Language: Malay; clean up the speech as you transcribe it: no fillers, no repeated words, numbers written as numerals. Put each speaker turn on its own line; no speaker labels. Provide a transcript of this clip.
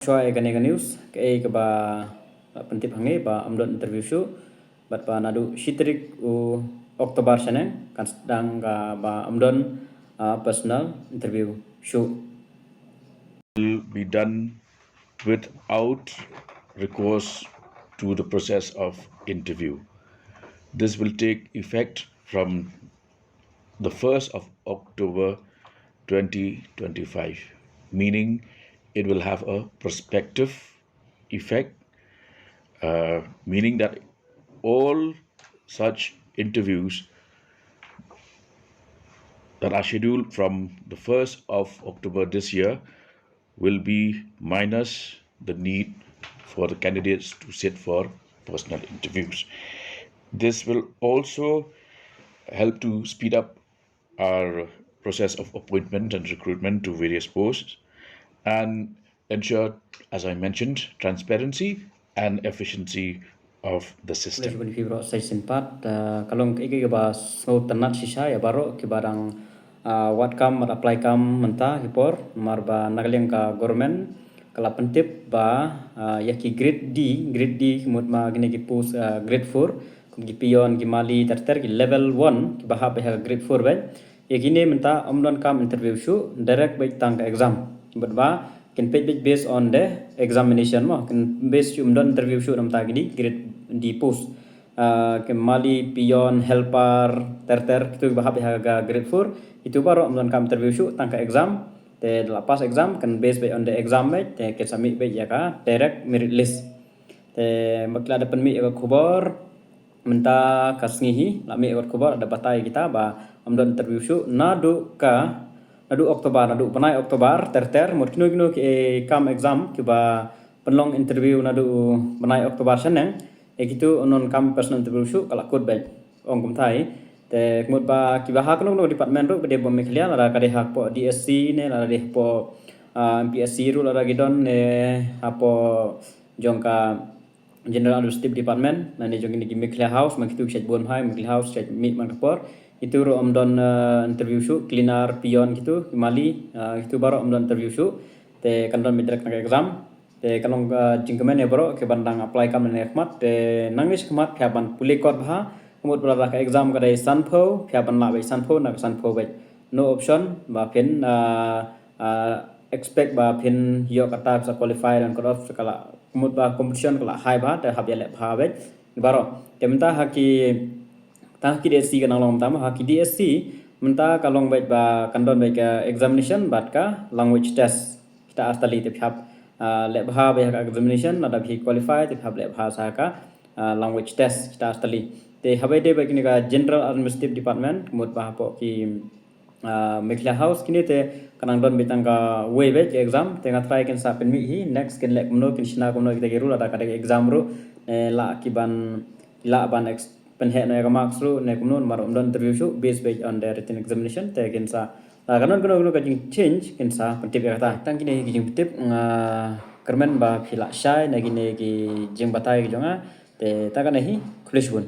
Choi ka news ke ba pentip hange ba amdon interview show bat pa nadu shitrik u Oktober sana kan sedang ka ba amdon personal interview show
will be done without recourse to the process of interview. This will take effect from the 1st of October 2025, meaning it will have a prospective effect, meaning that all such interviews that are scheduled from the 1st of October this year will be minus the need for the candidates to sit for personal interviews. This will also help to speed up our process of appointment and recruitment to various posts and ensure, as I mentioned, transparency and efficiency of the system.
Lepas fibro saya sempat kalong ke ba so tanat sisa ya baro ke barang wat kam apply kam menta hipor marba nagaleng ka government kala pentip ba yaki grade D mut ma gine ki post grade 4 ki pion ki mali terter ki level 1 ki bahap ha grade 4 ba yakine menta amdon kam interview shu direct baik tang ka exam but ba can page based on the examination mo can based amdon interview shu nam ta gini grade di post ke mali pion helper terter itu bahap ha grade 4 itu baru amdon kam interview shu tang ka exam te lepas exam kan based on the exam te ke submit be ya ka direct merit list te makla ada penmi ka khubor menta kasngihi lami ka khubor ada batai kita ba amdon interview shu nadu Oktober nadu panai Oktober terter murkino ke kam exam ke ba penlong interview nadu panai Oktober seneng gitu non kam personal interview shu kala kod baik ong kum thai te kmut ba ki ba hak no department ro bede bom mekhlia la ka de hak po DSC ne la de po MPSC ru la gidon ne apo jongka general administrative department na ne jong ni mekhlia house ma kitu chet bon hai mekhlia house chet mi man kapor itu ro amdon interview shu cleaner pion gitu mali itu baru amdon interview shu te kandon midrak na exam te kalong jingkemen ya bro ke bandang apply kam ne khmat te nangis khmat kya ban pulikot bha kumut bala ka exam ka dai sanpho kya ban la bai sanpho na sanpho bai no option ba pin expect ba pin yo kata bisa qualify dan cut off kala kumut ba competition kala high ba te habya le bha bai baro temta haki DSC ka nang long tama haki DSC menta kalong bai ba kandon bai ka examination bat ka language test kita astali te phap le bha be ka examination nada bhi qualify te phab le bha sa ka language test kita astali te habe de ba kini ka general administrative department mut ba po ki mekhla house kini te kanang don bitang ka way be exam te nga try ken sa pen mi hi next ken le kumno kin shina kumno kita geru ada ka exam ru la kiban la ban pen he na ka marks ru ne kumno mar don interview shu based on the written examination te ken sa kanon kono ka jing change ken sa pentip ya ta tang kini ki jing pentip kermen ba phila shai na gine ki jing batai ki jonga te ta ka nahi khulish bun